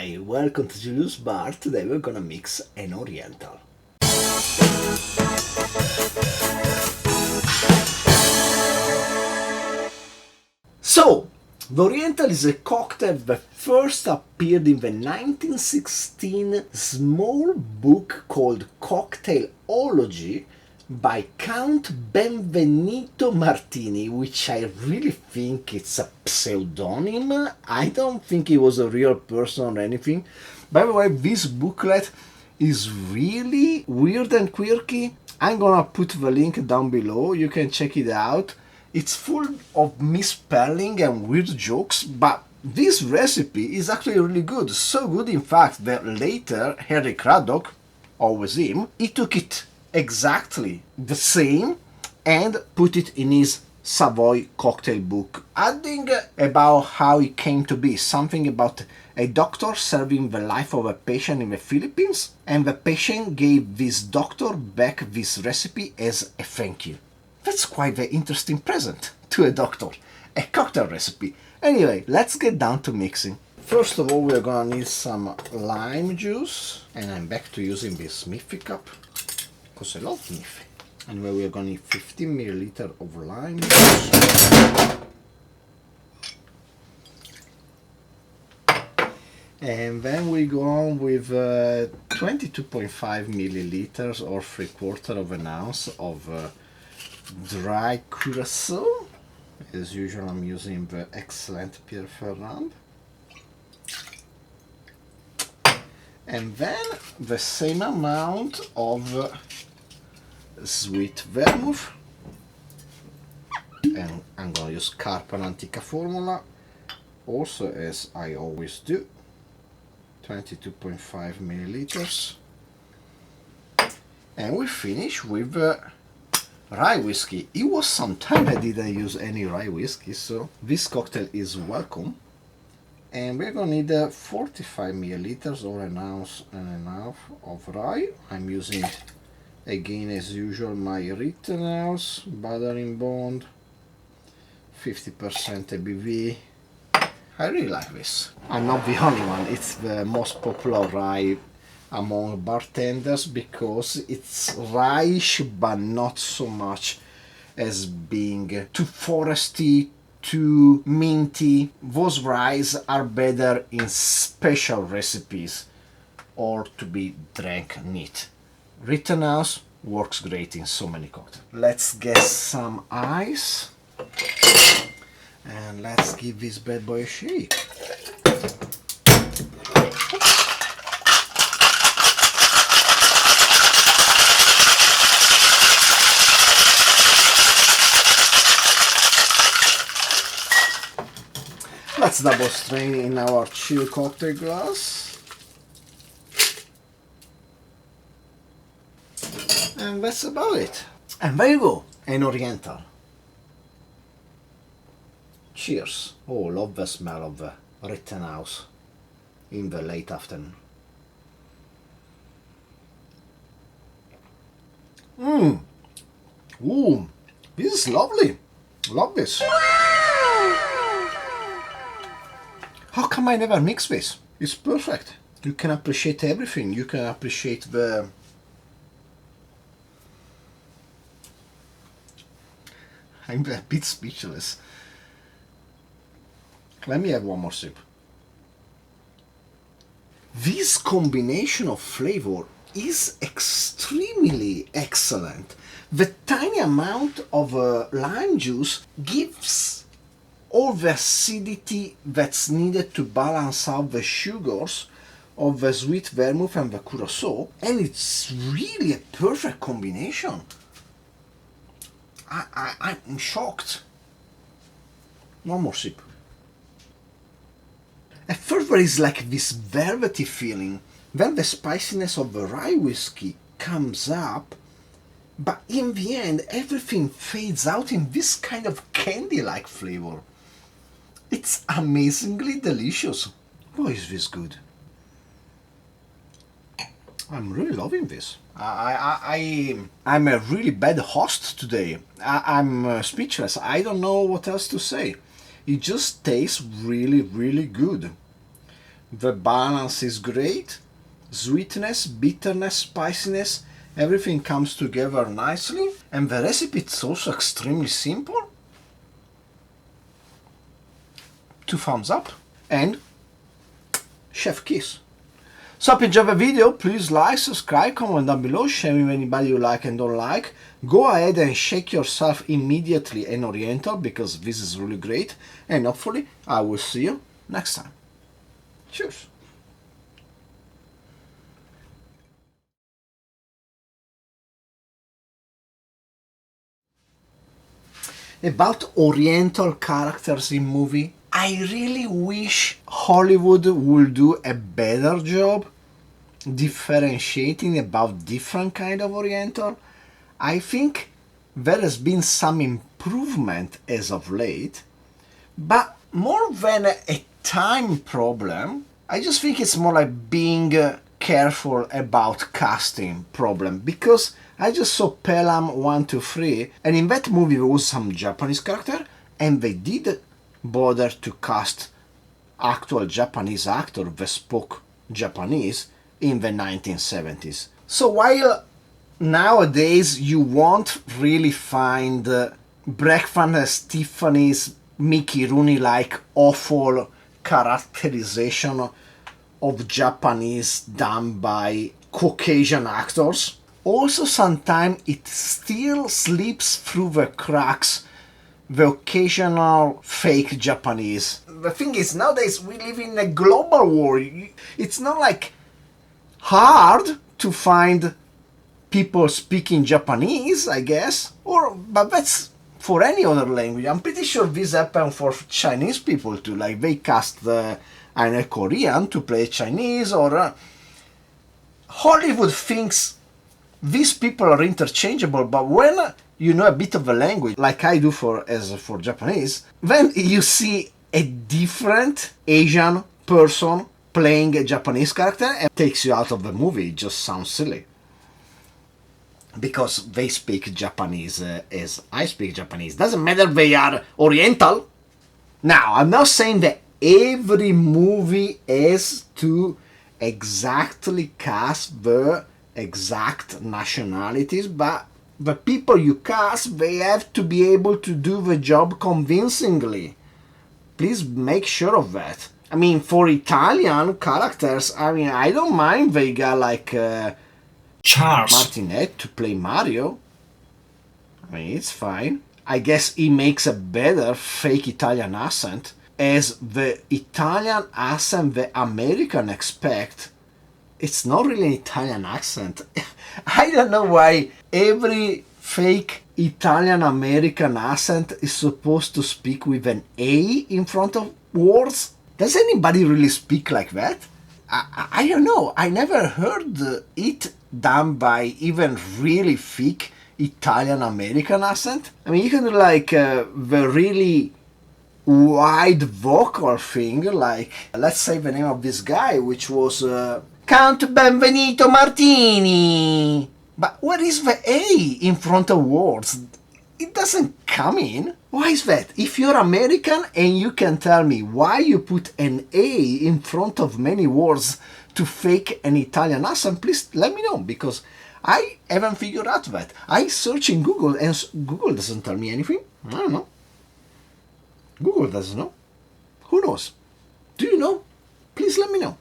Hi, welcome to Julius Bar. Today we're gonna mix an Oriental. So, the Oriental is a cocktail that first appeared in the 1916 small book called Cocktailology by Count Benvenuto Martini, which I really think it's a pseudonym. I don't think he was a real person or anything. By the way, this booklet is really weird and quirky. I'm gonna put the link down below, you can check it out. It's full of misspelling and weird jokes, but this recipe is actually really good. So good, in fact, that later Henry Craddock, always him, he took it exactly the same and put it in his Savoy cocktail book, adding about how it came to be, something about a doctor serving the life of a patient in the Philippines, and the patient gave this doctor back this recipe as a thank you. That's quite an interesting present to a doctor, a cocktail recipe. Anyway, let's get down to mixing. First of all, we're gonna need some lime juice, and I'm back to using this Smithy cup because I love Smithy. Anyway, we're gonna need 15 milliliters of lime juice. And then we go on with 22.5 milliliters or 3/4 of an ounce of dry curaçao. As usual, I'm using the excellent Pierre Ferrand. And then the same amount of sweet vermouth. And I'm going to use Carpano Antica Formula, also as I always do. 22.5 milliliters. And we finish with rye whiskey. It was some time I didn't use any rye whiskey, so this cocktail is welcome. And we're gonna need 45 milliliters or an ounce and a half of rye. I'm using, again as usual, my Rittenhouse Buttering Bond, 50% ABV. I really like this. I'm not the only one, it's the most popular rye among bartenders because it's rye-ish but not so much as being too foresty, too minty. Those ryes are better in special recipes or to be drank neat. Rittenhouse works great in so many cocktails. Let's get some ice and let's give this bad boy a shake. Let's double strain in our chill cocktail glass. And that's about it. And there you go, an Oriental. Cheers. Oh, love the smell of the Rittenhouse in the late afternoon. Ooh, this is lovely. Love this. How come I never mix this? It's perfect. You can appreciate everything. You can appreciate the... I'm a bit speechless. Let me have one more sip. This combination of flavor is extremely excellent. The tiny amount of lime juice gives all the acidity that's needed to balance out the sugars of the sweet vermouth and the curaçao, and it's really a perfect combination. I'm shocked. One more sip. At first there is like this velvety feeling, then the spiciness of the rye whiskey comes up, but in the end everything fades out in this kind of candy-like flavor. It's amazingly delicious. Why is this good? I'm really loving this. I'm a really bad host today. I'm speechless. I don't know what else to say. It just tastes really, really good. The balance is great. Sweetness, bitterness, spiciness, everything comes together nicely. And the recipe is also extremely simple. 2 thumbs up and chef kiss. So if you enjoyed the video, please like, subscribe, comment down below, share with anybody you like and don't like. Go ahead and shake yourself immediately an Oriental because this is really great. And hopefully I will see you next time. Cheers. About Oriental characters in movie, I really wish Hollywood would do a better job differentiating about different kind of Oriental. I think there has been some improvement as of late, but more than a time problem, I just think it's more like being careful about casting problem, because I just saw Pelham 1, 2, 3, and in that movie there was some Japanese character, and they did bother to cast actual Japanese actor that spoke Japanese in the 1970s. So while nowadays you won't really find Breakfast at Tiffany's Mickey Rooney like awful characterization of Japanese done by Caucasian actors, also sometimes it still slips through the cracks the occasional fake Japanese. The thing is, nowadays we live in a global war. It's not like hard to find people speaking Japanese, I guess, but that's for any other language. I'm pretty sure this happened for Chinese people too, like they cast a Korean to play Chinese, or Hollywood thinks these people are interchangeable, but when you know a bit of the language, like I do for Japanese, then you see a different Asian person playing a Japanese character and it takes you out of the movie. It just sounds silly. Because they speak Japanese as I speak Japanese. Doesn't matter if they are Oriental. Now, I'm not saying that every movie has to exactly cast the exact nationalities, but the people you cast, they have to be able to do the job convincingly. Please make sure of that. I mean, for Italian characters, I mean, I don't mind they got like Charles Martinet to play Mario. I mean, it's fine. I guess he makes a better fake Italian accent, as the Italian accent the American expect, it's not really an Italian accent. I don't know why every fake Italian American accent is supposed to speak with an A in front of words. Does anybody really speak like that? I don't know. I never heard it done by even really thick Italian American accent. I mean, you can do like the really wide vocal thing, like let's say the name of this guy, which was Count Benvenuto Martini. But what is the A in front of words? It doesn't come in. Why is that? If you're American and you can tell me why you put an A in front of many words to fake an Italian accent, please let me know, because I haven't figured out that. I search in Google and Google doesn't tell me anything. I don't know. Google doesn't know. Who knows? Do you know? Please let me know.